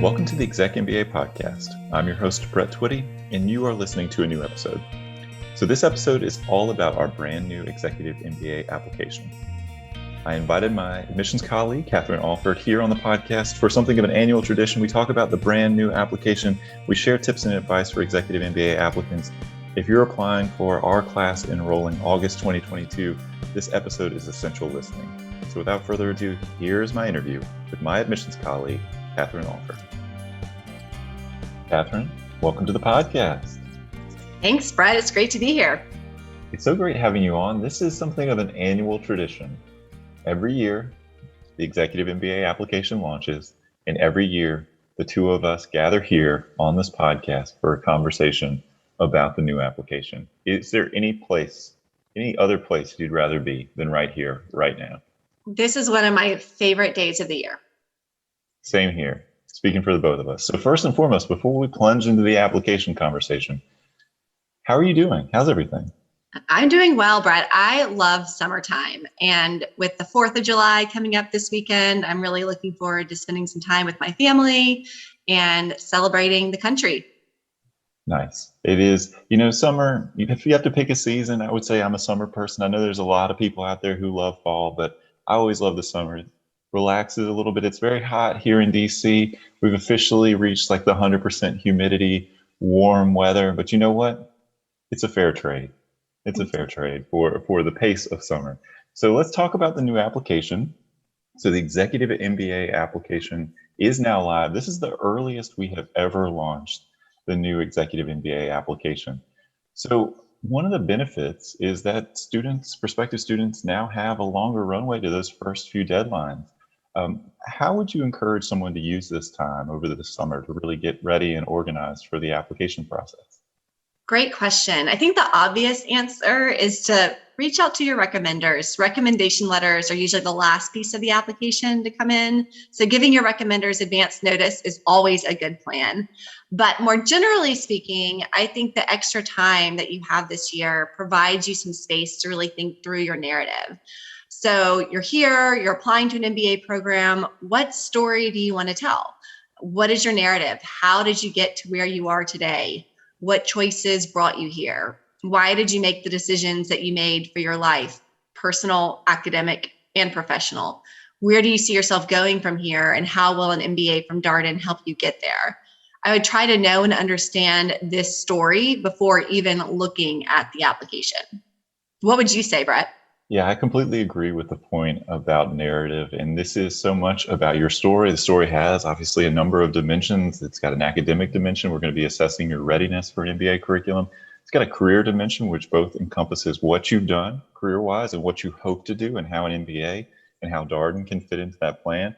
Welcome to the ExecMBA podcast. I'm your host, Brett Twitty, and you are listening to a new episode. So this episode is all about our brand new Executive MBA application. I invited my admissions colleague, Katherine Alford, here on the podcast for something of an annual tradition. We talk about the brand new application. We share tips and advice for Executive MBA applicants. If you're applying for our class enrolling August 2022, this episode is essential listening. So without further ado, here's my interview with my admissions colleague, Katherine Alford. Katherine, welcome to the podcast. Thanks, Brett. It's great to be here. It's so great having you on. This is something of an annual tradition. Every year, the Executive MBA application launches, and every year, the two of us gather here on this podcast for a conversation about the new application. Is there any other place you'd rather be than right here, right now? This is one of my favorite days of the year. Same here, speaking for the both of us. So first and foremost, before we plunge into the application conversation, how are you doing? How's everything? I'm doing well, Brett. I love summertime. And with the 4th of July coming up this weekend, I'm really looking forward to spending some time with my family and celebrating the country. Nice. It is, summer, if you have to pick a season, I would say I'm a summer person. I know there's a lot of people out there who love fall, but I always love the summer. It relaxes a little bit. It's very hot here in DC. We've officially reached like the 100% humidity, warm weather, but you know what? It's a fair trade. It's a fair trade for the pace of summer. So let's talk about the new application. So the Executive MBA application is now live. This is the earliest we have ever launched the new Executive MBA application. So one of the benefits is that prospective students now have a longer runway to those first few deadlines. How would you encourage someone to use this time over the summer to really get ready and organized for the application process? Great question. I think the obvious answer is to reach out to your recommenders. Recommendation letters are usually the last piece of the application to come in. So giving your recommenders advance notice is always a good plan. But more generally speaking, I think the extra time that you have this year provides you some space to really think through your narrative. So you're here, you're applying to an MBA program. What story do you want to tell? What is your narrative? How did you get to where you are today? What choices brought you here? Why did you make the decisions that you made for your life, personal, academic, and professional? Where do you see yourself going from here? And how will an MBA from Darden help you get there? I would try to know and understand this story before even looking at the application. What would you say, Brett? Yeah, I completely agree with the point about narrative. And this is so much about your story. The story has obviously a number of dimensions. It's got an academic dimension. We're going to be assessing your readiness for an MBA curriculum. It's got a career dimension, which both encompasses what you've done career-wise and what you hope to do and how an MBA and how Darden can fit into that plan.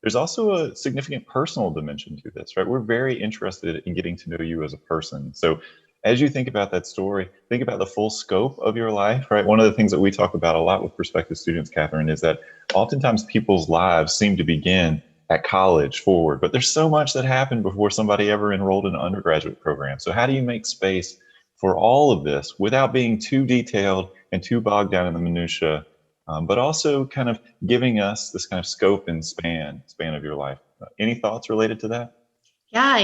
There's also a significant personal dimension to this, right? We're very interested in getting to know you as a person. So as you think about that story, think about the full scope of your life, right? One of the things that we talk about a lot with prospective students, Katherine, is that oftentimes people's lives seem to begin at college forward, but there's so much that happened before somebody ever enrolled in an undergraduate program. So how do you make space for all of this without being too detailed and too bogged down in the minutia, but also kind of giving us this kind of scope and span of your life? Any thoughts related to that? Yeah,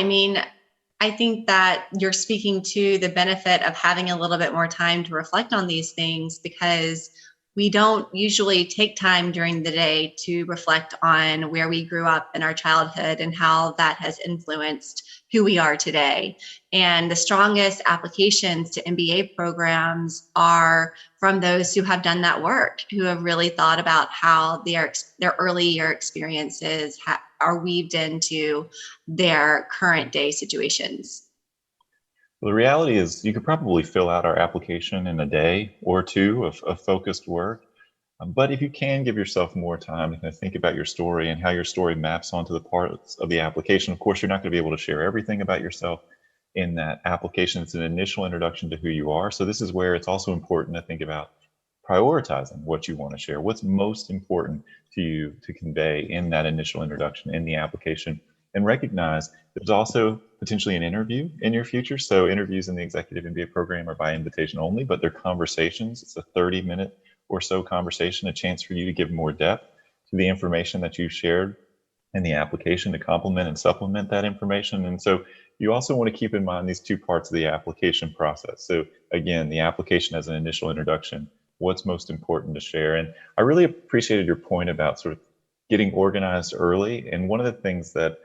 I think that you're speaking to the benefit of having a little bit more time to reflect on these things, because we don't usually take time during the day to reflect on where we grew up in our childhood and how that has influenced who we are today. And the strongest applications to MBA programs are from those who have done that work, who have really thought about how their early year experiences are weaved into their current day situations. Well, the reality is you could probably fill out our application in a day or two of focused work. But if you can give yourself more time to kind of think about your story and how your story maps onto the parts of the application, of course, you're not going to be able to share everything about yourself in that application. It's an initial introduction to who you are. So this is where it's also important to think about prioritizing what you want to share. What's most important to you to convey in that initial introduction in the application, and recognize there's also potentially an interview in your future. So interviews in the Executive MBA program are by invitation only, but they're conversations. It's a 30-minute or so conversation, a chance for you to give more depth to the information that you've shared in the application to complement and supplement that information. And so you also want to keep in mind these two parts of the application process. So again, the application as an initial introduction, what's most important to share. And I really appreciated your point about sort of getting organized early. And one of the things that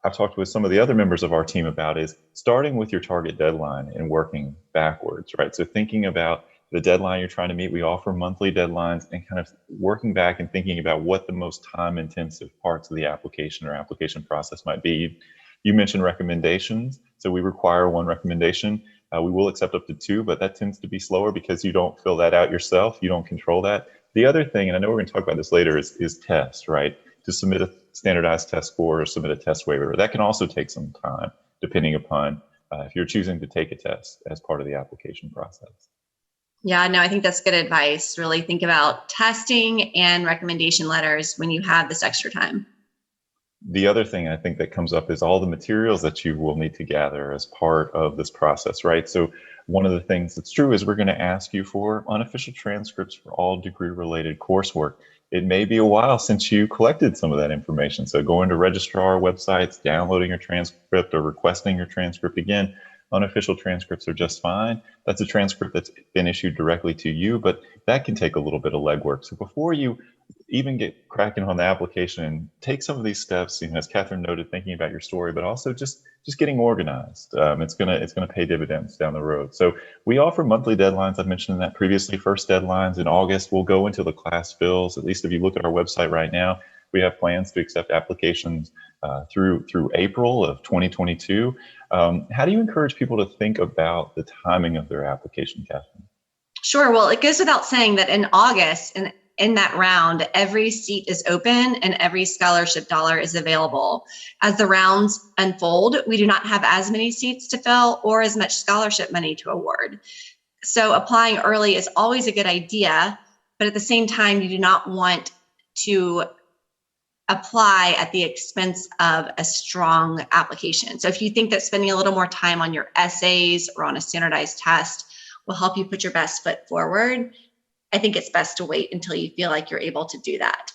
I've talked with some of the other members of our team about is starting with your target deadline and working backwards, right? So thinking about the deadline you're trying to meet, we offer monthly deadlines, and kind of working back and thinking about what the most time intensive parts of the application or application process might be. You mentioned recommendations. So we require one recommendation. We will accept up to two, but that tends to be slower because you don't fill that out yourself. You don't control that. The other thing, and I know we're going to talk about this later, is test, right? To submit a standardized test score or submit a test waiver. That can also take some time, depending upon if you're choosing to take a test as part of the application process. Yeah, no, I think that's good advice. Really think about testing and recommendation letters when you have this extra time. The other thing I think that comes up is all the materials that you will need to gather as part of this process, right? So one of the things that's true is we're going to ask you for unofficial transcripts for all degree-related coursework. It may be a while since you collected some of that information. So going to registrar websites, downloading your transcript or requesting your transcript again, unofficial transcripts are just fine. That's a transcript that's been issued directly to you, but that can take a little bit of legwork. So before you even get cracking on the application, take some of these steps, as Katherine noted, thinking about your story, but also just getting organized. It's gonna pay dividends down the road. So we offer monthly deadlines. I mentioned that previously. First deadlines in August. We'll go until the class fills. At least if you look at our website right now, we have plans to accept applications through April of 2022. How do you encourage people to think about the timing of their application, Katherine? Sure. Well, it goes without saying that in August, and in that round, every seat is open and every scholarship dollar is available. As the rounds unfold, we do not have as many seats to fill or as much scholarship money to award. So applying early is always a good idea, but at the same time, you do not want to apply at the expense of a strong application. So if you think that spending a little more time on your essays or on a standardized test will help you put your best foot forward, I think it's best to wait until you feel like you're able to do that.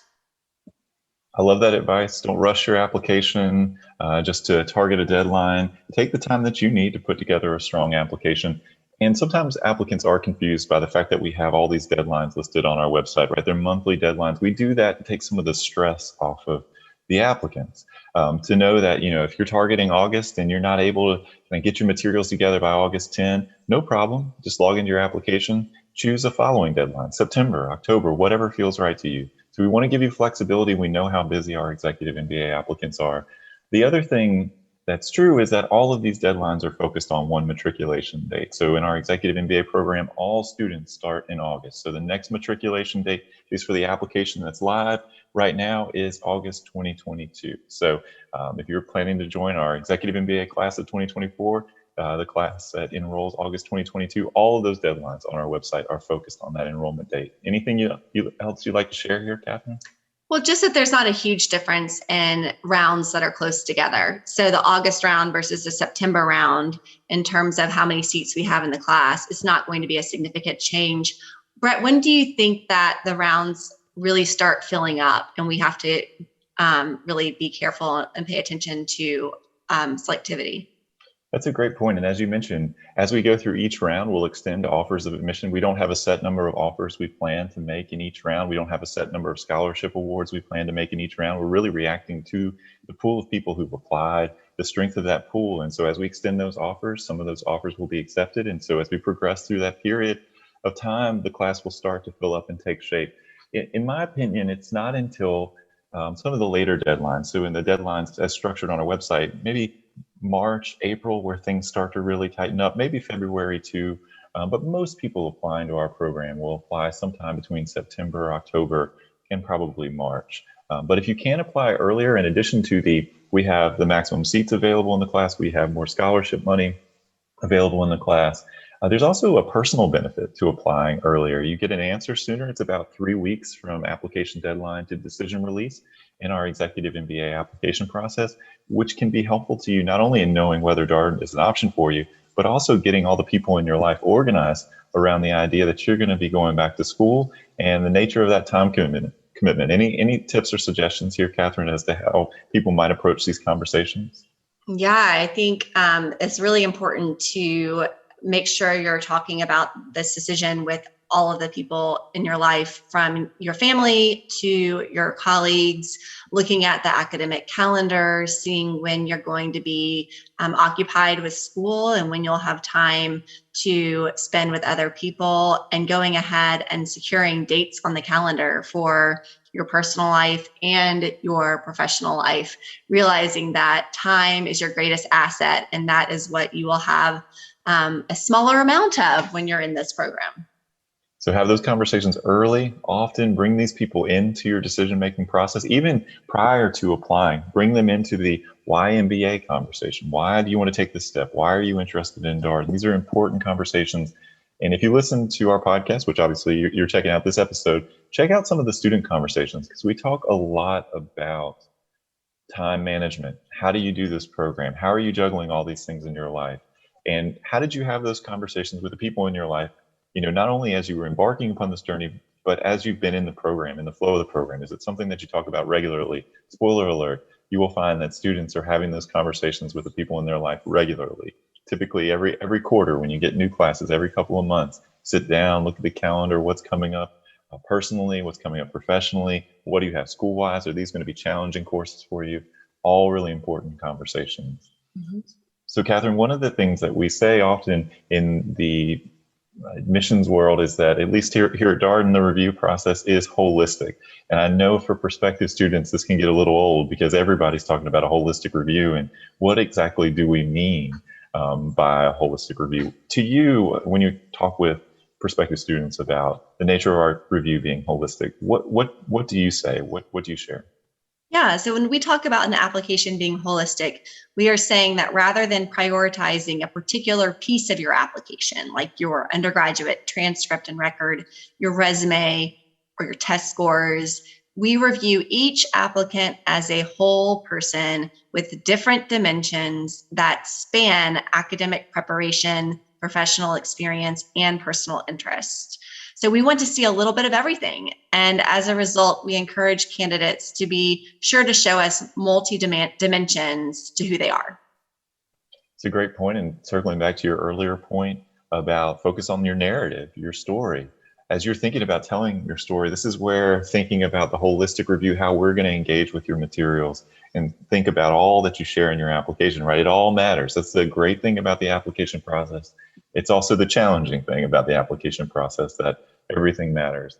I love that advice. Don't rush your application just to target a deadline. Take the time that you need to put together a strong application. And sometimes applicants are confused by the fact that we have all these deadlines listed on our website, right? They're monthly deadlines. We do that to take some of the stress off of the applicants. To know that, if you're targeting August and you're not able to get your materials together by August 10, no problem. Just log into your application, choose a following deadline, September, October, whatever feels right to you. So we want to give you flexibility. We know how busy our Executive MBA applicants are. The other thing that's true is that all of these deadlines are focused on one matriculation date. So in our Executive MBA program, all students start in August. So the next matriculation date, at least for the application that's live right now, is August 2022. So if you're planning to join our Executive MBA class of 2024, the class that enrolls August 2022, all of those deadlines on our website are focused on that enrollment date. Anything else you'd like to share here, Katherine? Well, just that there's not a huge difference in rounds that are close together. So the August round versus the September round, in terms of how many seats we have in the class, is not going to be a significant change. Brett, when do you think that the rounds really start filling up and we have to really be careful and pay attention to selectivity? That's a great point. And as you mentioned, as we go through each round, we'll extend offers of admission. We don't have a set number of offers we plan to make in each round. We don't have a set number of scholarship awards we plan to make in each round. We're really reacting to the pool of people who've applied, the strength of that pool. And so as we extend those offers, some of those offers will be accepted. And so as we progress through that period of time, the class will start to fill up and take shape. In my opinion, it's not until some of the later deadlines, so in the deadlines as structured on our website, maybe March, April, where things start to really tighten up, maybe February too. But most people applying to our program will apply sometime between September, October, and probably March. But if you can apply earlier, in addition to we have the maximum seats available in the class, we have more scholarship money available in the class. There's also a personal benefit to applying earlier. You get an answer sooner. It's about 3 weeks from application deadline to decision release in our Executive MBA application process, which can be helpful to you not only in knowing whether Darden is an option for you, but also getting all the people in your life organized around the idea that you're going to be going back to school and the nature of that time commitment commitment. Any tips or suggestions here, Catherine, as to how people might approach these conversations? Yeah, I think it's really important to make sure you're talking about this decision with all of the people in your life, from your family to your colleagues, looking at the academic calendar, seeing when you're going to be occupied with school and when you'll have time to spend with other people, and going ahead and securing dates on the calendar for your personal life and your professional life, realizing that time is your greatest asset, and that is what you will have a smaller amount of when you're in this program. So have those conversations early. Often bring these people into your decision-making process, even prior to applying. Bring them into the why MBA conversation. Why do you want to take this step? Why are you interested in Darden? These are important conversations. And if you listen to our podcast, which obviously you're checking out this episode, check out some of the student conversations, because we talk a lot about time management. How do you do this program? How are you juggling all these things in your life? And how did you have those conversations with the people in your life, not only as you were embarking upon this journey, but as you've been in the program, in the flow of the program? Is it something that you talk about regularly? Spoiler alert, you will find that students are having those conversations with the people in their life regularly. Typically every quarter, when you get new classes, every couple of months, sit down, look at the calendar, what's coming up personally, what's coming up professionally, what do you have school-wise? Are these going to be challenging courses for you? All really important conversations. Mm-hmm. So Catherine, one of the things that we say often in the admissions world is that, at least here at Darden, the review process is holistic. And I know for prospective students, this can get a little old, because everybody's talking about a holistic review. And what exactly do we mean by a holistic review? To you, when you talk with prospective students about the nature of our review being holistic, what do you say? What do you share? Yeah, so when we talk about an application being holistic, we are saying that rather than prioritizing a particular piece of your application, like your undergraduate transcript and record, your resume, or your test scores, we review each applicant as a whole person with different dimensions that span academic preparation, professional experience, and personal interest. So we want to see a little bit of everything. And as a result, we encourage candidates to be sure to show us multi-dimensions to who they are. It's a great point. And circling back to your earlier point about focus on your narrative, your story. As you're thinking about telling your story, this is where thinking about the holistic review, how we're going to engage with your materials, and think about all that you share in your application, right? It all matters. That's the great thing about the application process. It's also the challenging thing about the application process, that everything matters.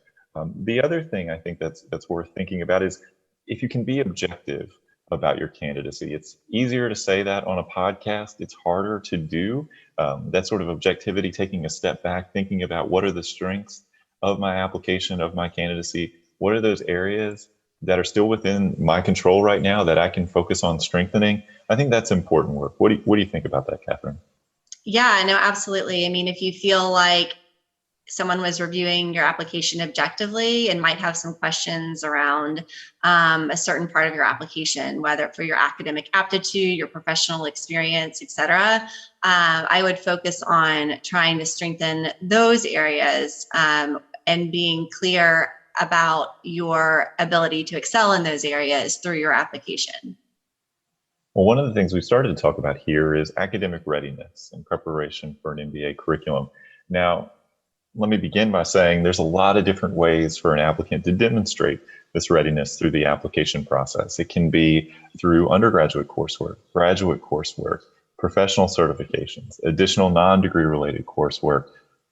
The other thing I think that's worth thinking about is, if you can be objective about your candidacy. It's easier to say that on a podcast. It's harder to do that sort of objectivity, taking a step back, thinking about what are the strengths of my application, of my candidacy. What are those areas that are still within my control right now that I can focus on strengthening? I think that's important work. What do you think about that, Catherine? Yeah, no, absolutely. I mean, if you feel like someone was reviewing your application objectively and might have some questions around a certain part of your application, whether for your academic aptitude, your professional experience, et cetera, I would focus on trying to strengthen those areas and being clear about your ability to excel in those areas through your application. Well, one of the things we've started to talk about here is academic readiness and preparation for an MBA curriculum. Now, let me begin by saying there's a lot of different ways for an applicant to demonstrate this readiness through the application process. It can be through undergraduate coursework, graduate coursework, professional certifications, additional non-degree related coursework,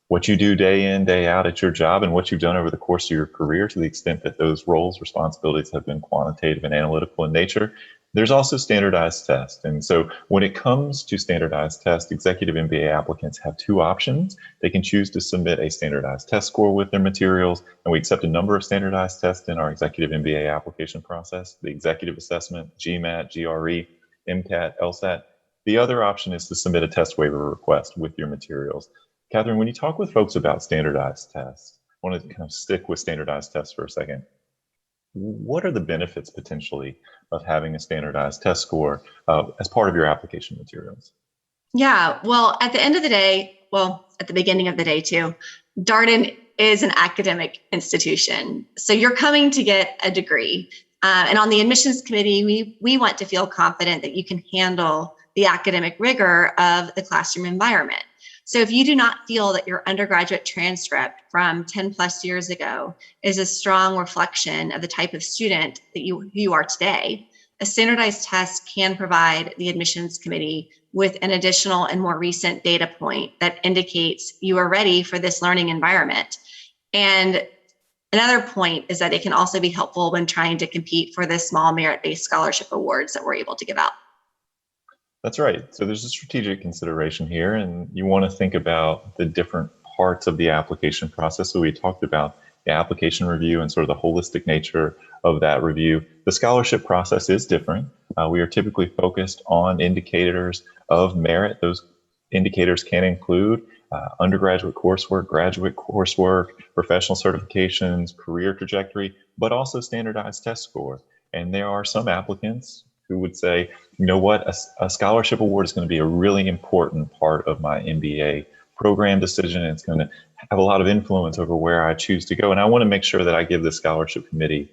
what you do day in, day out at your job, and what you've done over the course of your career, to the extent that those roles, responsibilities have been quantitative and analytical in nature. There's also standardized tests. And so when it comes to standardized tests, Executive MBA applicants have two options. They can choose to submit a standardized test score with their materials, and we accept a number of standardized tests in our Executive MBA application process: the executive assessment, GMAT, GRE, MCAT, LSAT. The other option is to submit a test waiver request with your materials. Catherine, when you talk with folks about standardized tests, I want to kind of stick with standardized tests for a second. What are the benefits potentially of having a standardized test score as part of your application materials? Yeah, well, at the end of the day, well, at the beginning of the day too, Darden is an academic institution. So you're coming to get a degree. And on the admissions committee, we want to feel confident that you can handle the academic rigor of the classroom environment. So if you do not feel that your undergraduate transcript from 10 plus years ago is a strong reflection of the type of student that you are today, a standardized test can provide the admissions committee with an additional and more recent data point that indicates you are ready for this learning environment. And another point is that it can also be helpful when trying to compete for the small merit-based scholarship awards that we're able to give out. That's right. So there's a strategic consideration here, and you want to think about the different parts of the application process. So we talked about the application review and sort of the holistic nature of that review. The scholarship process is different. We are typically focused on indicators of merit. Those indicators can include undergraduate coursework, graduate coursework, professional certifications, career trajectory, but also standardized test score. And there are some applicants who would say, you know what, a scholarship award is going to be a really important part of my MBA program decision. And it's going to have a lot of influence over where I choose to go. And I want to make sure that I give the scholarship committee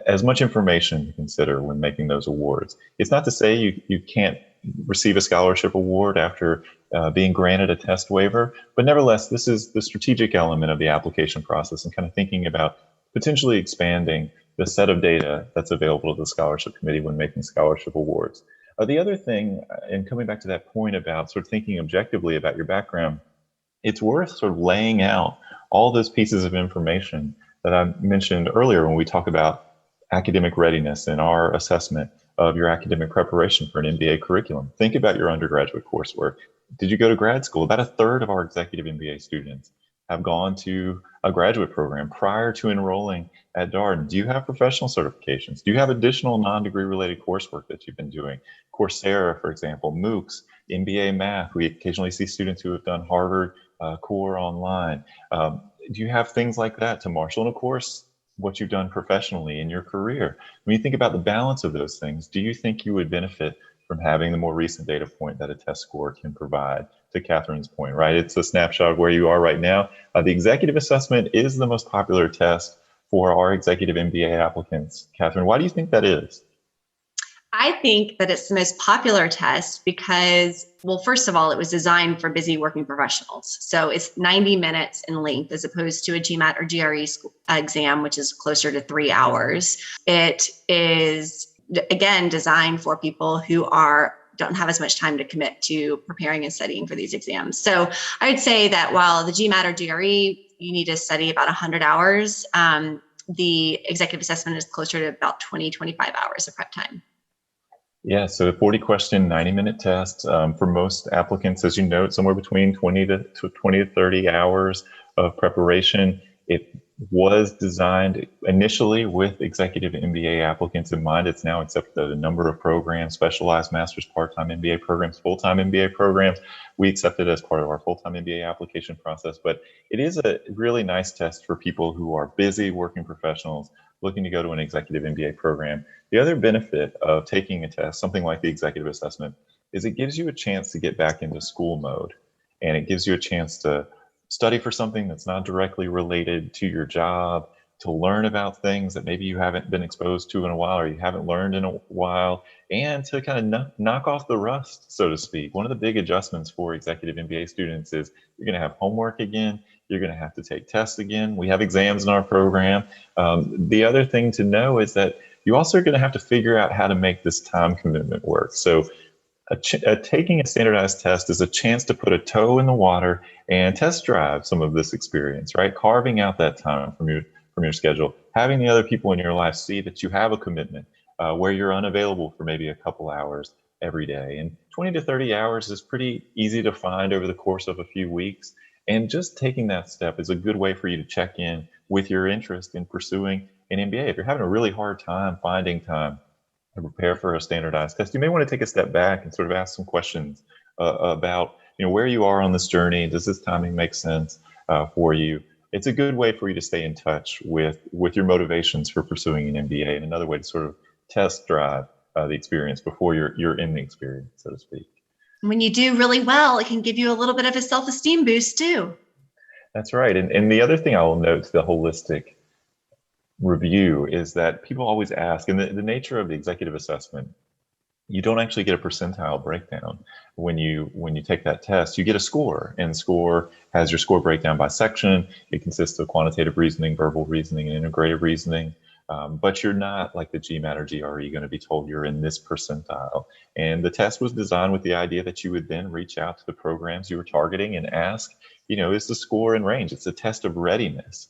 as much information to consider when making those awards. It's not to say you can't receive a scholarship award after being granted a test waiver, but nevertheless, this is the strategic element of the application process and kind of thinking about potentially expanding the set of data that's available to the scholarship committee when making scholarship awards. The other thing, and coming back to that point about sort of thinking objectively about your background, it's worth sort of laying out all those pieces of information that I mentioned earlier when we talk about academic readiness and our assessment of your academic preparation for an MBA curriculum. Think about your undergraduate coursework. Did you go to grad school? About a third of our Executive MBA students have gone to a graduate program prior to enrolling at Darden. Do you have professional certifications? Do you have additional non-degree related coursework that you've been doing? Coursera, for example, MOOCs, MBA math. We occasionally see students who have done Harvard core online. Do you have things like that to marshal? And of course, what you've done professionally in your career. When you think about the balance of those things, do you think you would benefit from having the more recent data point that a test score can provide? To Katherine's point, right? It's a snapshot of where you are right now. The executive assessment is the most popular test for our executive MBA applicants. Katherine, why do you think that is? I think that it's the most popular test because, well, first of all, it was designed for busy working professionals. So it's 90 minutes in length as opposed to a GMAT or GRE exam, which is closer to 3 hours. It is, again, designed for people who don't have as much time to commit to preparing and studying for these exams. So I would say that while the GMAT or GRE, you need to study about 100 hours, the executive assessment is closer to about 20, 25 hours of prep time. Yeah, so a 40 question, 90-minute test for most applicants, as you note, somewhere between 20 to 30 hours of preparation. It was designed initially with executive MBA applicants in mind. It's now accepted a number of programs, specialized master's part-time MBA programs, full-time MBA programs. We accept it as part of our full-time MBA application process, but it is a really nice test for people who are busy working professionals looking to go to an executive MBA program. The other benefit of taking a test, something like the executive assessment, is it gives you a chance to get back into school mode, and it gives you a chance to study for something that's not directly related to your job, to learn about things that maybe you haven't been exposed to in a while or you haven't learned in a while, and to kind of knock off the rust, so to speak. One of the big adjustments for executive MBA students is you're going to have homework again, you're going to have to take tests again. We have exams in our program. The other thing to know is that you also are going to have to figure out how to make this time commitment work. So taking a standardized test is a chance to put a toe in the water and test drive some of this experience, right? Carving out that time from your schedule, having the other people in your life see that you have a commitment where you're unavailable for maybe a couple hours every day. And 20 to 30 hours is pretty easy to find over the course of a few weeks. And just taking that step is a good way for you to check in with your interest in pursuing an MBA. If you're having a really hard time finding time to prepare for a standardized test, you may want to take a step back and sort of ask some questions about where you are on this journey. Does this timing make sense for you? It's a good way for you to stay in touch with your motivations for pursuing an MBA, and another way to sort of test drive the experience before you're in the experience, so to speak. When you do really well, it can give you a little bit of a self-esteem boost too. That's right. And the other thing I will note to the holistic review is that people always ask, and the nature of the executive assessment, you don't actually get a percentile breakdown when you take that test. You get a score, and score has your score breakdown by section. It consists of quantitative reasoning, verbal reasoning, and integrative reasoning. But you're not, like the GMAT or GRE, going to be told you're in this percentile. And the test was designed with the idea that you would then reach out to the programs you were targeting and ask, is the score in range? It's a test of readiness.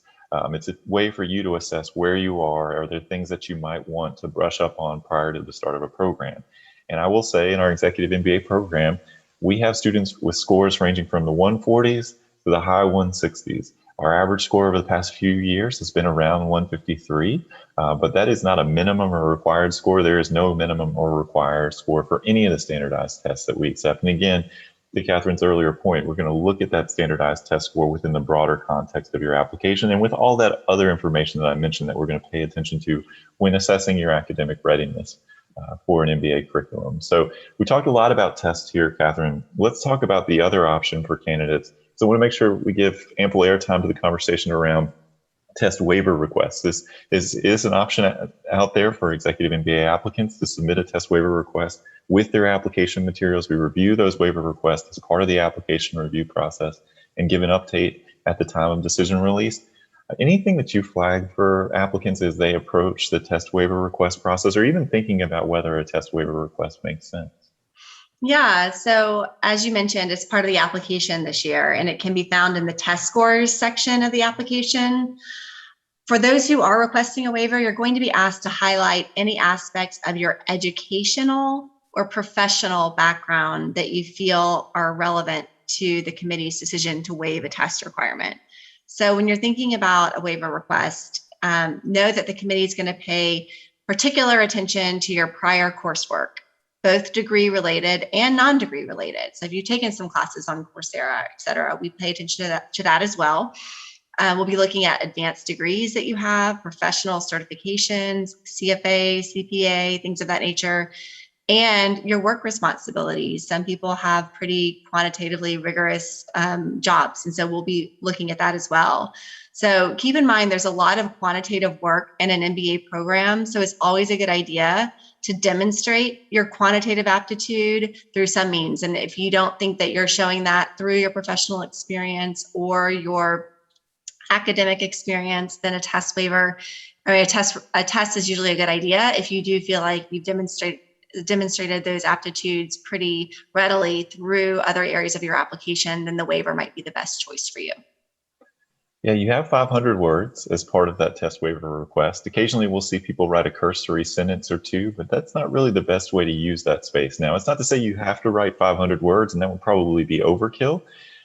It's a way for you to assess where you are. Are there things that you might want to brush up on prior to the start of a program? And I will say in our Executive MBA program, we have students with scores ranging from the 140s to the high 160s. Our average score over the past few years has been around 153, but that is not a minimum or required score. There is no minimum or required score for any of the standardized tests that we accept. And again, to Catherine's earlier point, we're going to look at that standardized test score within the broader context of your application and with all that other information that I mentioned that we're going to pay attention to when assessing your academic readiness for an MBA curriculum. So we talked a lot about tests here, Catherine. Let's talk about the other option for candidates. So I want to make sure we give ample airtime to the conversation around test waiver requests. This is an option out there for executive MBA applicants to submit a test waiver request with their application materials. We review those waiver requests as part of the application review process and give an update at the time of decision release. Anything that you flag for applicants as they approach the test waiver request process, or even thinking about whether a test waiver request makes sense? Yeah, so as you mentioned, it's part of the application this year, and it can be found in the test scores section of the application. For those who are requesting a waiver, you're going to be asked to highlight any aspects of your educational or professional background that you feel are relevant to the committee's decision to waive a test requirement. So when you're thinking about a waiver request, know that the committee is going to pay particular attention to your prior coursework, both degree related and non-degree related. So if you've taken some classes on Coursera, et cetera, we pay attention to that as well. We'll be looking at advanced degrees that you have, professional certifications, CFA, CPA, things of that nature, and your work responsibilities. Some people have pretty quantitatively rigorous jobs, and so we'll be looking at that as well. So keep in mind, there's a lot of quantitative work in an MBA program, so it's always a good idea to demonstrate your quantitative aptitude through some means. And if you don't think that you're showing that through your professional experience or your academic experience, then a test is usually a good idea. If you do feel like you've demonstrated those aptitudes pretty readily through other areas of your application, then the waiver might be the best choice for you. Yeah, you have 500 words as part of that test waiver request. Occasionally we'll see people write a cursory sentence or two, but that's not really the best way to use that space. Now, it's not to say you have to write 500 words, and that would probably be overkill.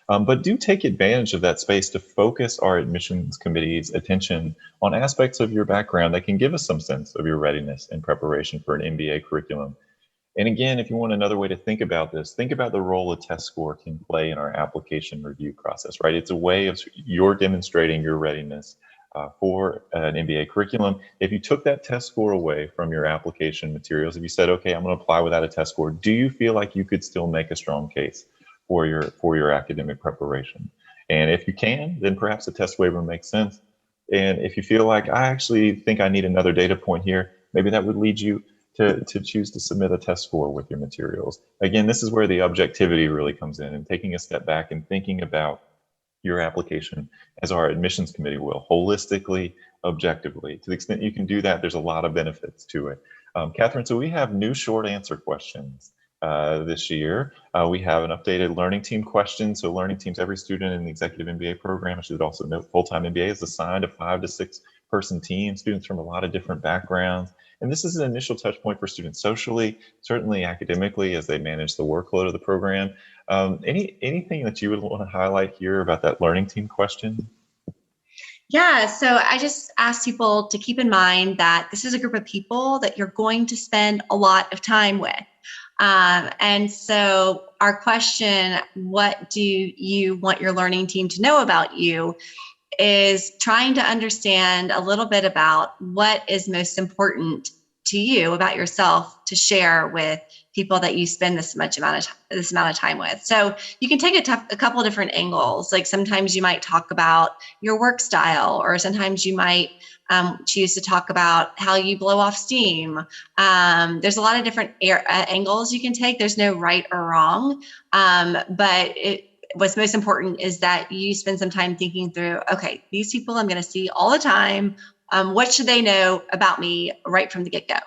But do take advantage of that space to focus our admissions committee's attention on aspects of your background that can give us some sense of your readiness and preparation for an MBA curriculum. And again, if you want another way to think about this, think about the role a test score can play in our application review process, right? It's a way of you're demonstrating your readiness for an MBA curriculum. If you took that test score away from your application materials, if you said, okay, I'm going to apply without a test score, do you feel like you could still make a strong case for your academic preparation? And if you can, then perhaps a test waiver makes sense. And if you feel like, I actually think I need another data point here, maybe that would lead you to choose to submit a test score with your materials. Again, this is where the objectivity really comes in, and taking a step back and thinking about your application as our admissions committee will, holistically, objectively. To the extent you can do that, there's a lot of benefits to it. Catherine, so we have new short answer questions this year. We have an updated learning team question. So learning teams, every student in the Executive MBA program, I should also note full-time MBA is assigned a 5 to 6 person team, students from a lot of different backgrounds. And this is an initial touch point for students socially, certainly academically as they manage the workload of the program. Anything that you would want to highlight here about that learning team question? Yeah, so I just ask people to keep in mind that this is a group of people that you're going to spend a lot of time with. And so our question, what do you want your learning team to know about you, is trying to understand a little bit about what is most important to you about yourself to share with people that you spend this amount of time with. So you can take a couple of different angles. Like sometimes you might talk about your work style, or sometimes you might choose to talk about how you blow off steam. There's a lot of different angles you can take. There's no right or wrong, but what's most important is that you spend some time thinking through, okay, these people I'm going to see all the time. What should they know about me right from the get-go?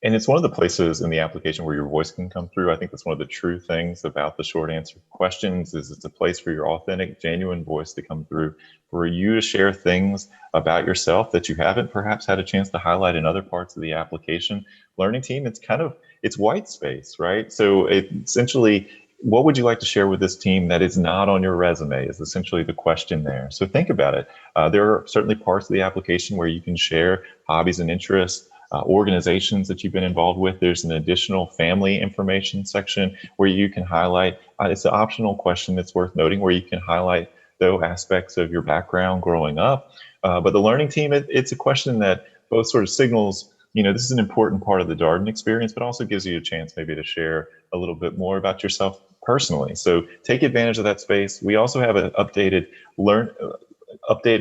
And it's one of the places in the application where your voice can come through. I think that's one of the true things about the short answer questions is it's a place for your authentic, genuine voice to come through, for you to share things about yourself that you haven't perhaps had a chance to highlight in other parts of the application. Learning team, it's white space, right? So it essentially, what would you like to share with this team that is not on your resume is essentially the question there. So think about it. There are certainly parts of the application where you can share hobbies and interests, organizations that you've been involved with. There's an additional family information section where you can highlight, it's an optional question that's worth noting, where you can highlight those aspects of your background growing up. But the learning team, it's a question that both sort of signals, this is an important part of the Darden experience, but also gives you a chance maybe to share a little bit more about yourself personally. So take advantage of that space. We also have an updated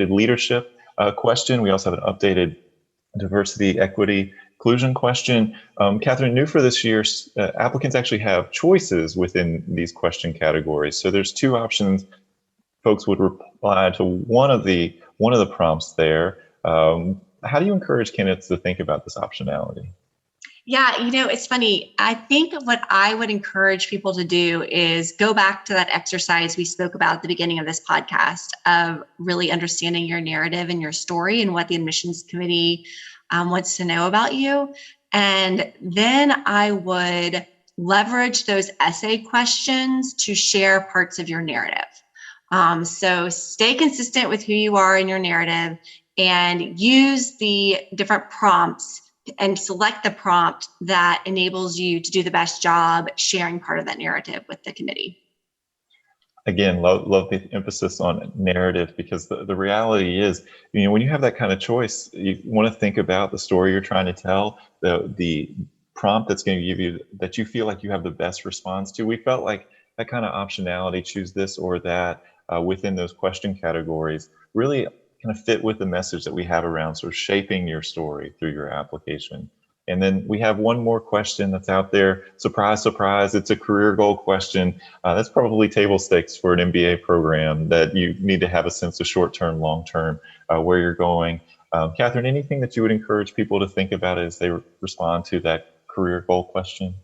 leadership question. We also have an updated diversity, equity, inclusion question. Katherine, new for this year, applicants actually have choices within these question categories. So there's two options. Folks would reply to one of the prompts there. How do you encourage candidates to think about this optionality? Yeah, it's funny. I think what I would encourage people to do is go back to that exercise we spoke about at the beginning of this podcast of really understanding your narrative and your story and what the admissions committee wants to know about you. And then I would leverage those essay questions to share parts of your narrative. So stay consistent with who you are in your narrative and use the different prompts and select the prompt that enables you to do the best job sharing part of that narrative with the committee. Again, love the emphasis on narrative, because the reality is, when you have that kind of choice, you want to think about the story you're trying to tell, the prompt that's going to give you, that you feel like you have the best response to. We felt like that kind of optionality, choose this or that, within those question categories, really kind of fit with the message that we have around sort of shaping your story through your application. And then we have one more question that's out there. Surprise, surprise, it's a career goal question. That's probably table stakes for an MBA program, that you need to have a sense of short-term, long-term, where you're going. Katherine, anything that you would encourage people to think about as they respond to that career goal question?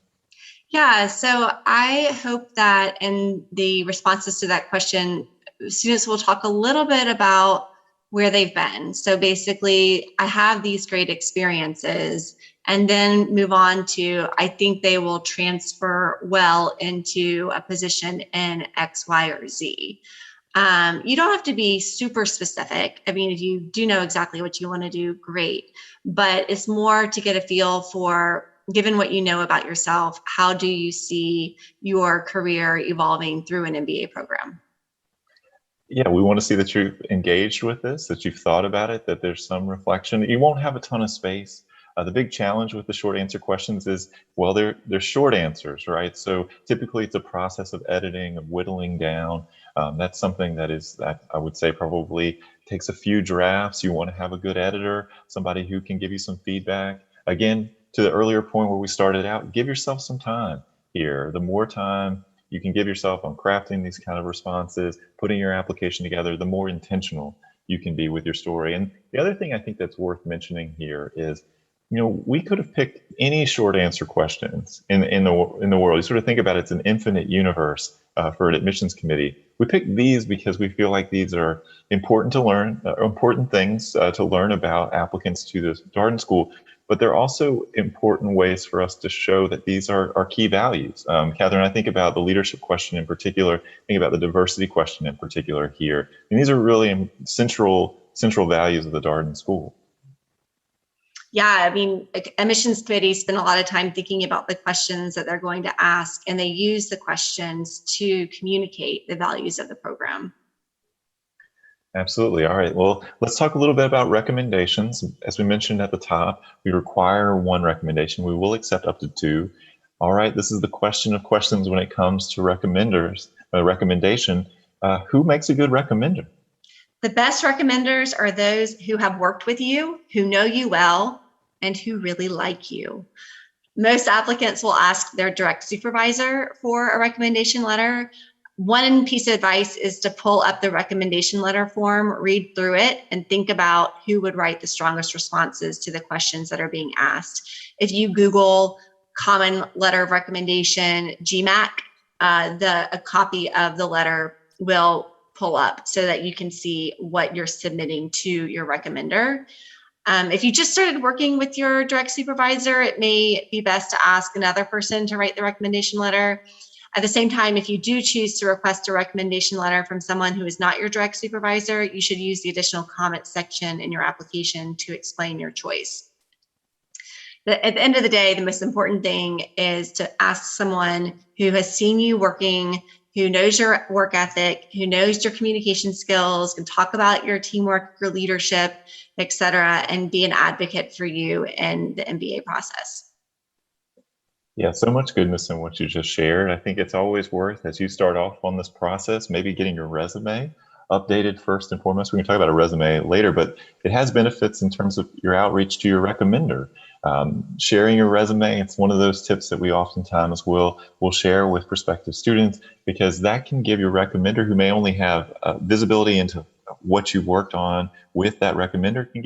Yeah, so I hope that in the responses to that question, students will talk a little bit about where they've been. So basically, I have these great experiences, and then move on to, I think they will transfer well into a position in X, Y, or Z. You don't have to be super specific. I mean, if you do know exactly what you want to do, great. But it's more to get a feel for, given what you know about yourself, how do you see your career evolving through an MBA program? Yeah, we want to see that you've engaged with this, that you've thought about it, that there's some reflection. You won't have a ton of space. The big challenge with the short answer questions is, well, they're short answers, right? So typically it's a process of editing, of whittling down. That's something that I would say probably takes a few drafts. You want to have a good editor, somebody who can give you some feedback. Again, to the earlier point where we started out, give yourself some time here. The more time you can give yourself on crafting these kind of responses, putting your application together, the more intentional you can be with your story. And the other thing I think that's worth mentioning here is, we could have picked any short answer questions in the world. You sort of think about it, it's an infinite universe for an admissions committee. We picked these because we feel like these are important to learn, important things to learn about applicants to the Darden School. But they're also important ways for us to show that these are our key values. Katherine, I think about the leadership question in particular, think about the diversity question in particular here. And these are really central values of the Darden School. Yeah, I mean, admissions committees spend a lot of time thinking about the questions that they're going to ask, and they use the questions to communicate the values of the program. Absolutely. All right. Well, let's talk a little bit about recommendations. As we mentioned at the top, we require one recommendation. We will accept up to two. All right. This is the question of questions when it comes to recommenders, recommendation. Who makes a good recommender? The best recommenders are those who have worked with you, who know you well, and who really like you. Most applicants will ask their direct supervisor for a recommendation letter. One piece of advice is to pull up the recommendation letter form, read through it, and think about who would write the strongest responses to the questions that are being asked. If you Google common letter of recommendation, GMAC, a copy of the letter will pull up so that you can see what you're submitting to your recommender. If you just started working with your direct supervisor, it may be best to ask another person to write the recommendation letter. At the same time, if you do choose to request a recommendation letter from someone who is not your direct supervisor, you should use the additional comments section in your application to explain your choice. At the end of the day, the most important thing is to ask someone who has seen you working, who knows your work ethic, who knows your communication skills, can talk about your teamwork, your leadership, et cetera, and be an advocate for you in the MBA process. Yeah, so much goodness in what you just shared. I think it's always worth, as you start off on this process, maybe getting your resume updated first and foremost. We can talk about a resume later, but it has benefits in terms of your outreach to your recommender. Sharing your resume, it's one of those tips that we oftentimes will share with prospective students, because that can give your recommender, who may only have visibility into what you've worked on with that recommender, can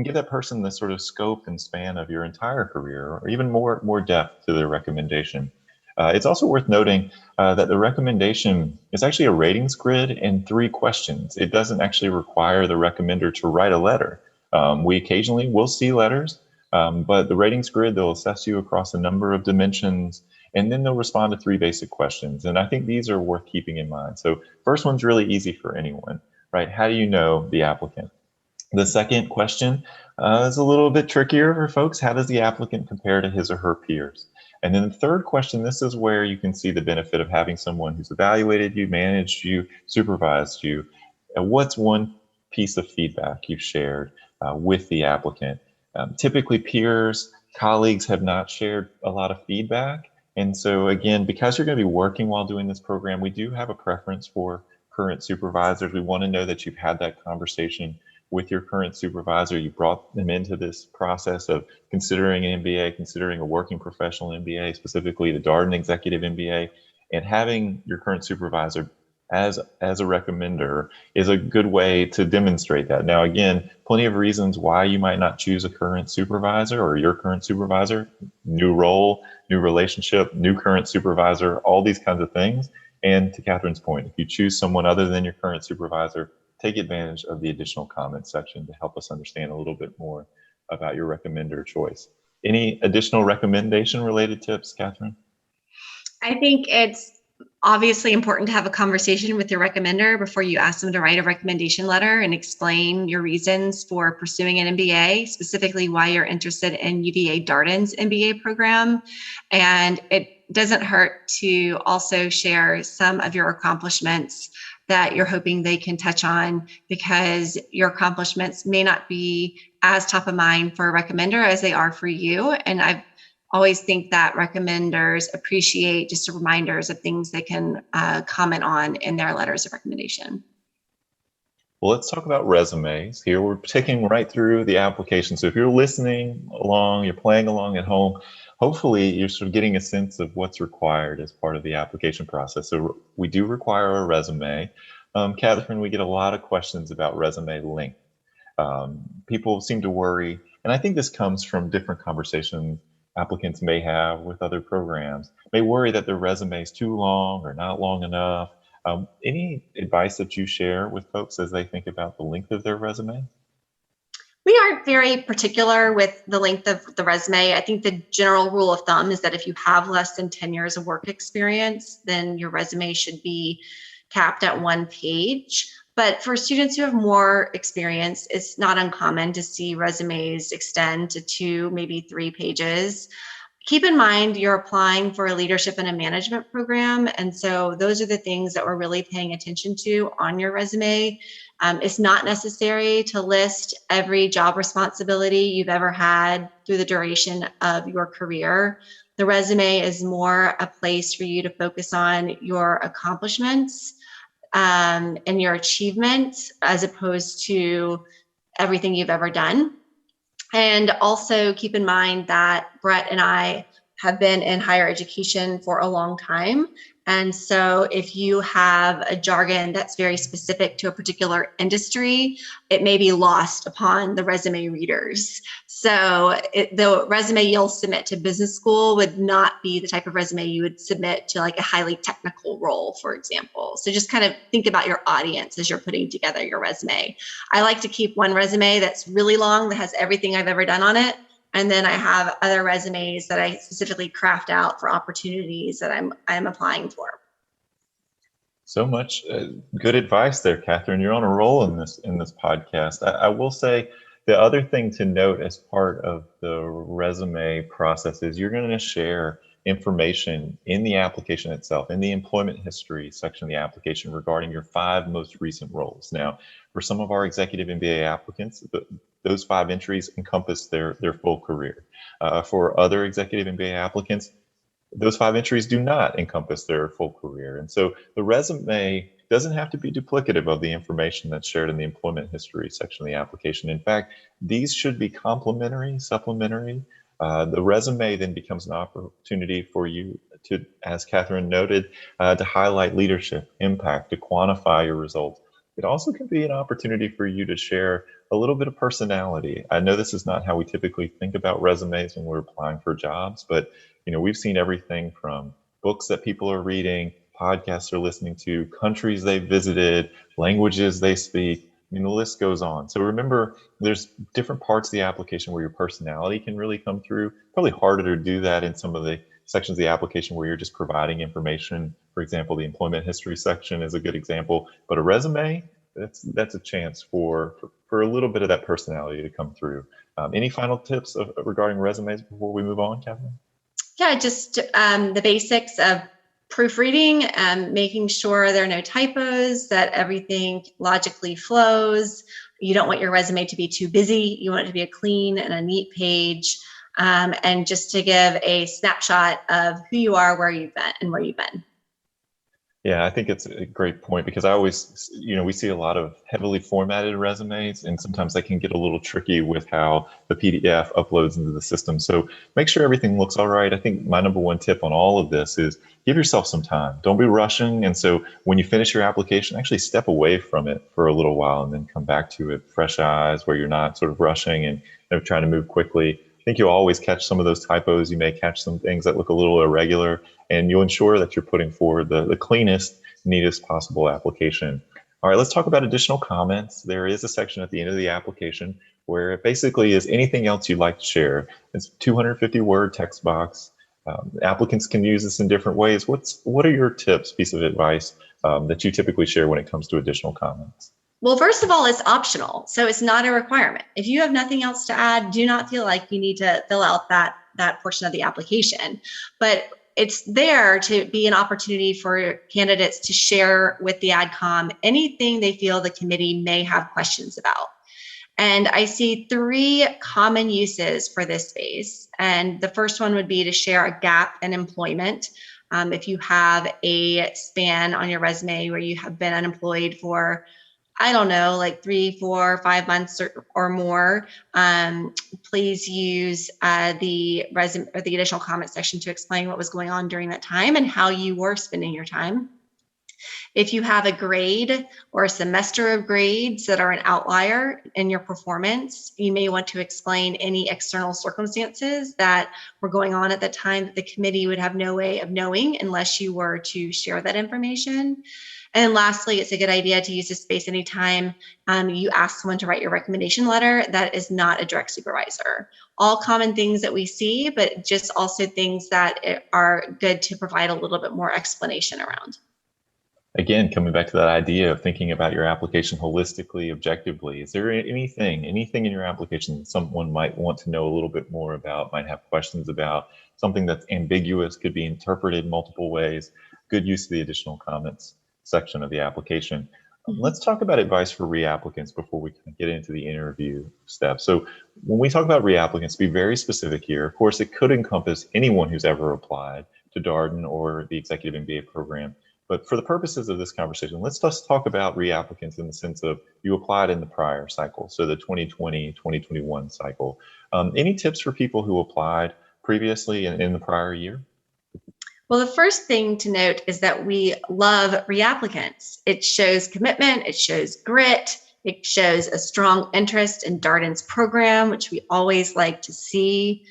give that person the sort of scope and span of your entire career, or even more depth to their recommendation. It's also worth noting that the recommendation is actually a ratings grid and 3 questions. It doesn't actually require the recommender to write a letter. We occasionally will see letters, but the ratings grid, they'll assess you across a number of dimensions, and then they'll respond to 3 basic questions. And I think these are worth keeping in mind. So first one's really easy for anyone, right? How do you know the applicant? The second question is a little bit trickier for folks. How does the applicant compare to his or her peers? And then the third question, this is where you can see the benefit of having someone who's evaluated you, managed you, supervised you. What's one piece of feedback you've shared with the applicant? Typically, peers, colleagues have not shared a lot of feedback. And so again, because you're going to be working while doing this program, we do have a preference for current supervisors. We want to know that you've had that conversation with your current supervisor. You brought them into this process of considering an MBA, considering a working professional MBA, specifically the Darden Executive MBA, and having your current supervisor as a recommender is a good way to demonstrate that. Now, again, plenty of reasons why you might not choose a current supervisor or your current supervisor: new role, new relationship, new current supervisor, all these kinds of things. And to Catherine's point, if you choose someone other than your current supervisor, take advantage of the additional comments section to help us understand a little bit more about your recommender choice. Any additional recommendation related tips, Catherine? I think it's obviously important to have a conversation with your recommender before you ask them to write a recommendation letter and explain your reasons for pursuing an MBA, specifically why you're interested in UVA Darden's MBA program. And it doesn't hurt to also share some of your accomplishments that you're hoping they can touch on, because your accomplishments may not be as top of mind for a recommender as they are for you. And I've always think that recommenders appreciate just reminders of things they can comment on in their letters of recommendation. Well, let's talk about resumes here. We're taking right through the application. So if you're listening along, you're playing along at home, hopefully you're sort of getting a sense of what's required as part of the application process. So we do require a resume. Catherine, we get a lot of questions about resume length. People seem to worry, and I think this comes from different conversations applicants may have with other programs, may worry that their resume is too long or not long enough. Any advice that you share with folks as they think about the length of their resume? We aren't very particular with the length of the resume. I think the general rule of thumb is that if you have less than 10 years of work experience, then your resume should be capped at 1 page. But for students who have more experience, it's not uncommon to see resumes extend to 2, maybe 3 pages. Keep in mind you're applying for a leadership and a management program. And so those are the things that we're really paying attention to on your resume. It's not necessary to list every job responsibility you've ever had through the duration of your career. The resume is more a place for you to focus on your accomplishments and your achievements as opposed to everything you've ever done. And also keep in mind that Brett and I have been in higher education for a long time. And so if you have a jargon that's very specific to a particular industry, it may be lost upon the resume readers. So the resume you'll submit to business school would not be the type of resume you would submit to like a highly technical role, for example. So just kind of think about your audience as you're putting together your resume. I like to keep one resume that's really long that has everything I've ever done on it. And then I have other resumes that I specifically craft out for opportunities that I'm applying for. So much good advice there, Catherine. You're on a roll in this podcast. I will say the other thing to note as part of the resume process is you're going to share information in the application itself, in the employment history section of the application regarding your 5 most recent roles. Now, for some of our Executive MBA applicants, those 5 entries encompass their full career. For other Executive MBA applicants, those 5 entries do not encompass their full career. And so the resume doesn't have to be duplicative of the information that's shared in the employment history section of the application. In fact, these should be complementary, supplementary. The resume then becomes an opportunity for you to, as Catherine noted, to highlight leadership, impact, to quantify your results. It also can be an opportunity for you to share a little bit of personality. I know this is not how we typically think about resumes when we're applying for jobs, but we've seen everything from books that people are reading, podcasts they're listening to, countries they've visited, languages they speak. The list goes on. So remember, there's different parts of the application where your personality can really come through. Probably harder to do that in some of the sections of the application where you're just providing information. For example, the employment history section is a good example, but a resume, that's a chance for a little bit of that personality to come through. Any final tips regarding resumes before we move on, Catherine? Yeah, just the basics of proofreading, making sure there are no typos, that everything logically flows. You don't want your resume to be too busy. You want it to be a clean and a neat page. And just to give a snapshot of who you are, where you've been, and where you've been. Yeah, I think it's a great point because I always, we see a lot of heavily formatted resumes, and sometimes they can get a little tricky with how the PDF uploads into the system. So make sure everything looks all right. I think my number 1 tip on all of this is give yourself some time. Don't be rushing. And so when you finish your application, actually step away from it for a little while and then come back to it, fresh eyes, where you're not sort of rushing and trying to move quickly. I think you'll always catch some of those typos. You may catch some things that look a little irregular, and you'll ensure that you're putting forward the cleanest, neatest possible application. All right, let's talk about additional comments. There is a section at the end of the application where it basically is anything else you'd like to share. It's 250-word text box. Applicants can use this in different ways. What are your tips, piece of advice that you typically share when it comes to additional comments? Well, first of all, it's optional, so it's not a requirement. If you have nothing else to add, do not feel like you need to fill out that portion of the application. But it's there to be an opportunity for candidates to share with the AdCom anything they feel the committee may have questions about. And I see 3 common uses for this space. And the first one would be to share a gap in employment. If you have a span on your resume where you have been unemployed for, I don't know, like 3, 4, 5 months or more, please use the resume or the additional comment section to explain what was going on during that time and how you were spending your time. If you have a grade or a semester of grades that are an outlier in your performance, you may want to explain any external circumstances that were going on at the time that the committee would have no way of knowing unless you were to share that information. And lastly, it's a good idea to use this space anytime you ask someone to write your recommendation letter that is not a direct supervisor. All common things that we see, but just also things that are good to provide a little bit more explanation around. Again, coming back to that idea of thinking about your application holistically, objectively, is there anything in your application that someone might want to know a little bit more about, might have questions about, something that's ambiguous, could be interpreted multiple ways? Good use of the additional comments section of the application. Let's talk about advice for reapplicants before we kind of get into the interview step. So when we talk about reapplicants, be very specific here. Of course, it could encompass anyone who's ever applied to Darden or the Executive MBA program. But for the purposes of this conversation, let's just talk about reapplicants in the sense of you applied in the prior cycle, so the 2020, 2021 cycle. Any tips for people who applied previously in the prior year? Well, the first thing to note is that we love reapplicants. It shows commitment, it shows grit, it shows a strong interest in Darden's program, which we always like to see.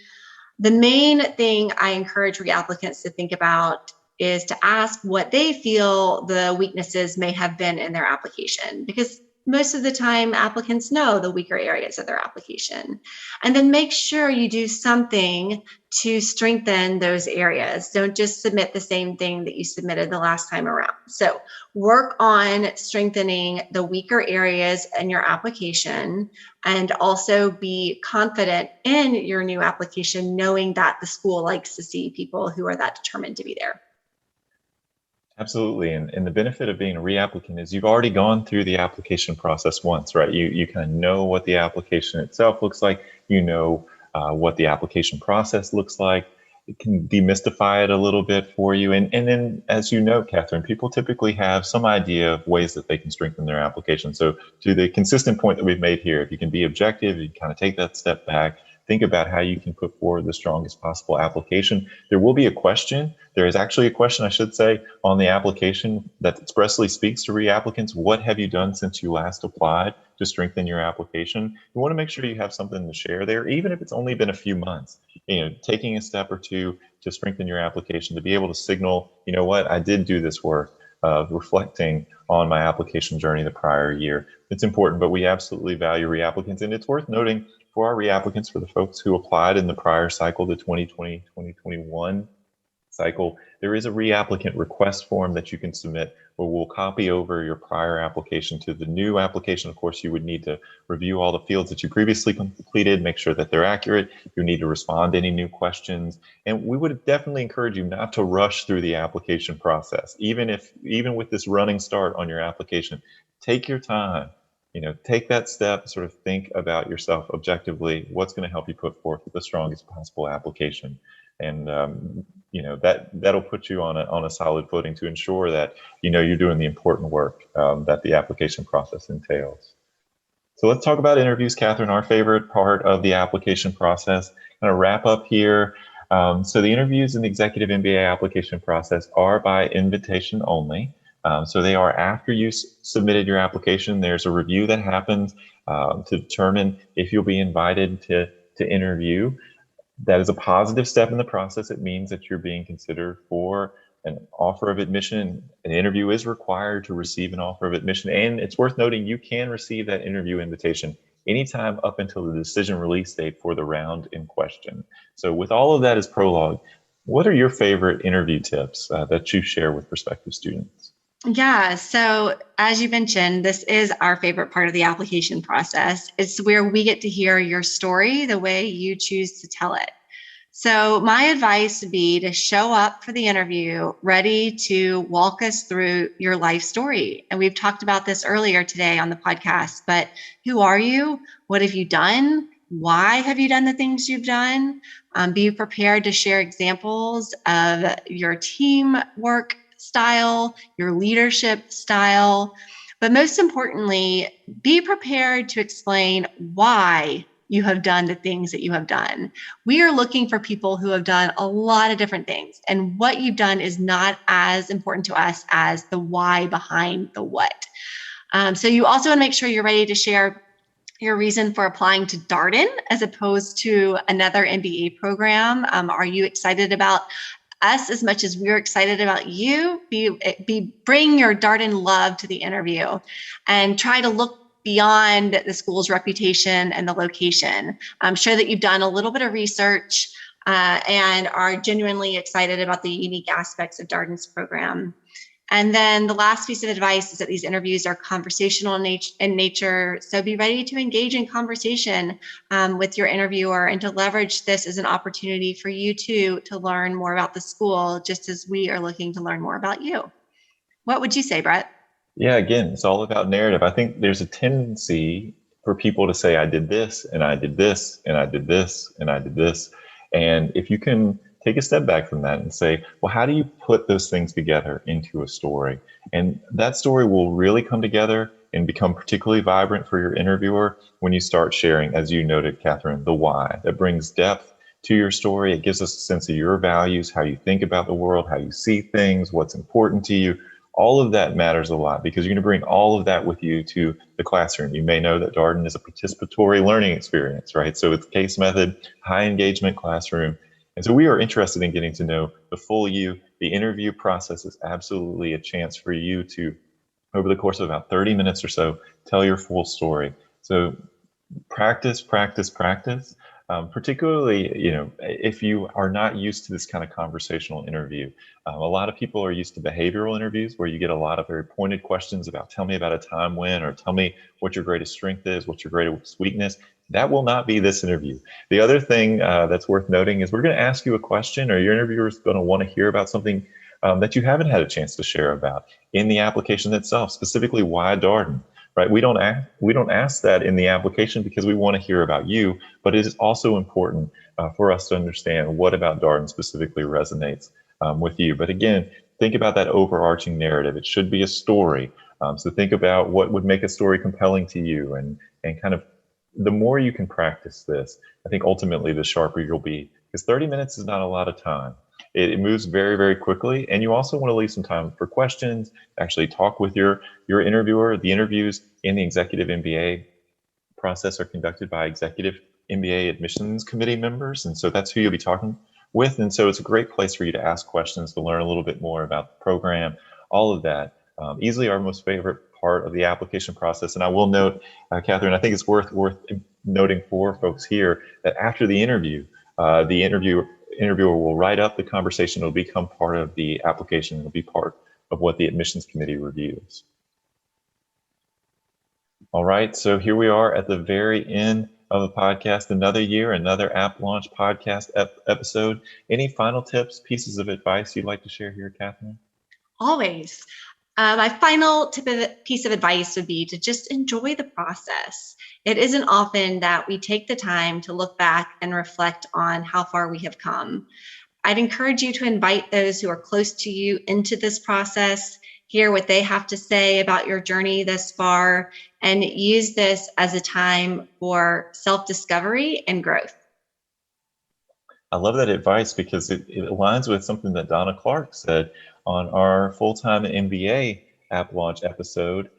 The main thing I encourage reapplicants to think about is to ask what they feel the weaknesses may have been in their application, because most of the time applicants know the weaker areas of their application. And then make sure you do something to strengthen those areas. Don't just submit the same thing that you submitted the last time around. So work on strengthening the weaker areas in your application, and also be confident in your new application, knowing that the school likes to see people who are that determined to be there. Absolutely. And the benefit of being a reapplicant is you've already gone through the application process once, right? You kind of know what the application itself looks like. You know what the application process looks like. It can demystify it a little bit for you. And then, as you know, Catherine, people typically have some idea of ways that they can strengthen their application. So to the consistent point that we've made here, if you can be objective, you kind of take that step back, think about how you can put forward the strongest possible application. There will be a question. There is actually a question, I should say, on the application that expressly speaks to reapplicants. What have you done since you last applied to strengthen your application? You want to make sure you have something to share there, even if it's only been a few months. Taking a step or two to strengthen your application, to be able to signal, you know what, I did do this work of reflecting on my application journey the prior year. It's important, but we absolutely value reapplicants. And it's worth noting for our reapplicants, for the folks who applied in the prior cycle, the 2020, 2021 cycle, there is a reapplicant request form that you can submit where we'll copy over your prior application to the new application. Of course, you would need to review all the fields that you previously completed, make sure that they're accurate. You need to respond to any new questions. And we would definitely encourage you not to rush through the application process. Even with this running start on your application, take your time. Take that step, sort of think about yourself objectively, what's going to help you put forth the strongest possible application. And that'll put you on a solid footing to ensure that you're doing the important work that the application process entails. So let's talk about interviews, Catherine, our favorite part of the application process. I'm going to wrap up here. So the interviews in the Executive MBA application process are by invitation only. So they are after you submitted your application. There's a review that happens to determine if you'll be invited to interview. That is a positive step in the process. It means that you're being considered for an offer of admission. An interview is required to receive an offer of admission. And it's worth noting you can receive that interview invitation anytime up until the decision release date for the round in question. So with all of that as prologue, what are your favorite interview tips that you share with prospective students? Yeah, so as you mentioned, this is our favorite part of the application process. It's where we get to hear your story the way you choose to tell it. So my advice would be to show up for the interview ready to walk us through your life story. And we've talked about this earlier today on the podcast, but who are you? What have you done? Why have you done the things you've done? Be prepared to share examples of your teamwork style, your leadership style, but most importantly, be prepared to explain why you have done the things that you have done. We are looking for people who have done a lot of different things, and what you've done is not as important to us as the why behind the what. So you also want to make sure you're ready to share your reason for applying to Darden as opposed to another MBA program. Are you excited about us as much as we're excited about you? Bring your Darden love to the interview and try to look beyond the school's reputation and the location. Show that you've done a little bit of research and are genuinely excited about the unique aspects of Darden's program. And then the last piece of advice is that these interviews are conversational in nature. So be ready to engage in conversation with your interviewer and to leverage this as an opportunity for you to learn more about the school, just as we are looking to learn more about you. What would you say, Brett? Yeah, again, it's all about narrative. I think there's a tendency for people to say, I did this, and I did this, and I did this, and I did this. And if you can take a step back from that and say, well, how do you put those things together into a story? And that story will really come together and become particularly vibrant for your interviewer when you start sharing, as you noted, Katherine, the why. That brings depth to your story. It gives us a sense of your values, how you think about the world, how you see things, what's important to you. All of that matters a lot because you're going to bring all of that with you to the classroom. You may know that Darden is a participatory learning experience, right? So it's case method, high engagement classroom. And so we are interested in getting to know the full you. The interview process is absolutely a chance for you to, over the course of about 30 minutes or so, tell your full story. So practice, practice, practice. Particularly, if you are not used to this kind of conversational interview. A lot of people are used to behavioral interviews where you get a lot of very pointed questions about, tell me about a time when, or tell me what your greatest strength is, what's your greatest weakness. That will not be this interview. The other thing that's worth noting is we're going to ask you a question, or your interviewer is going to want to hear about something that you haven't had a chance to share about in the application itself, specifically why Darden. Right? We don't ask that in the application because we want to hear about you, but it is also important for us to understand what about Darden specifically resonates with you. But again, think about that overarching narrative. It should be a story. So think about what would make a story compelling to you, and kind of the more you can practice this, I think ultimately the sharper you'll be, because 30 minutes is not a lot of time. It moves very, very quickly. And you also want to leave some time for questions, actually talk with your interviewer. The interviews in the Executive MBA process are conducted by Executive MBA Admissions Committee members. And so that's who you'll be talking with. And so it's a great place for you to ask questions, to learn a little bit more about the program, all of that. Easily our most favorite part of the application process. And I will note, Katherine, I think it's worth noting for folks here that after the interviewer will write up the conversation. It'll become part of the application. It'll be part of what the admissions committee reviews. All right, so here we are at the very end of the podcast, another year, another App Launch podcast episode. Any final tips, pieces of advice you'd like to share here, Katherine? Always. My final piece of advice would be to just enjoy the process. It isn't often that we take the time to look back and reflect on how far we have come. I'd encourage you to invite those who are close to you into this process, hear what they have to say about your journey thus far, and use this as a time for self-discovery and growth. I love that advice because it aligns with something that Donna Clark said on our full-time MBA app launch episode.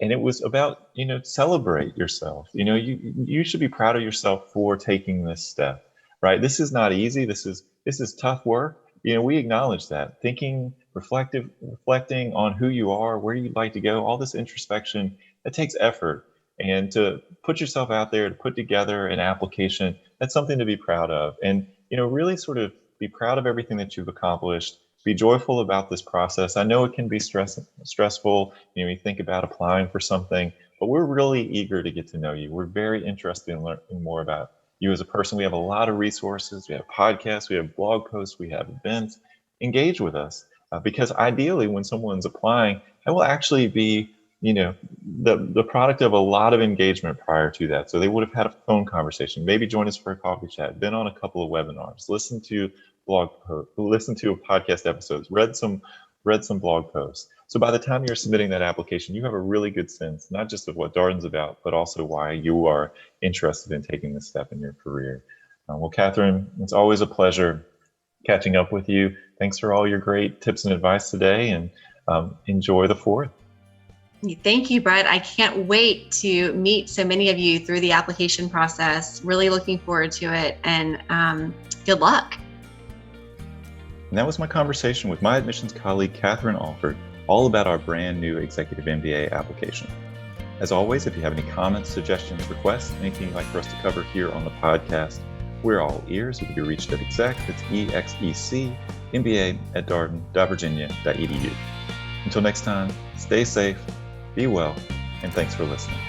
And it was about, celebrate yourself. You should be proud of yourself for taking this step, right? This is not easy. This is tough work. We acknowledge that. Thinking, reflecting on who you are, where you'd like to go, all this introspection, it takes effort. And to put yourself out there, to put together an application, that's something to be proud of. And, really sort of be proud of everything that you've accomplished. Be joyful about this process. I know it can be stressful. You think about applying for something, but we're really eager to get to know you. We're very interested in learning more about you as a person. We have a lot of resources. We have podcasts, we have blog posts, we have events. Engage with us because ideally when someone's applying, it will actually be the product of a lot of engagement prior to that. So they would have had a phone conversation, maybe joined us for a coffee chat, been on a couple of webinars, listened to blog posts, listened to podcast episodes, read some blog posts. So by the time you're submitting that application, you have a really good sense, not just of what Darden's about, but also why you are interested in taking this step in your career. Well, Katherine, it's always a pleasure catching up with you. Thanks for all your great tips and advice today, and enjoy the 4th. Thank you, Brett. I can't wait to meet so many of you through the application process. Really looking forward to it, and good luck. And that was my conversation with my admissions colleague, Katherine Alford, all about our brand new Executive MBA application. As always, if you have any comments, suggestions, requests, anything you'd like for us to cover here on the podcast, we're all ears. You can be reached at exec, that's EXEC, MBA at darden.virginia.edu. Until next time, stay safe, be well, and thanks for listening.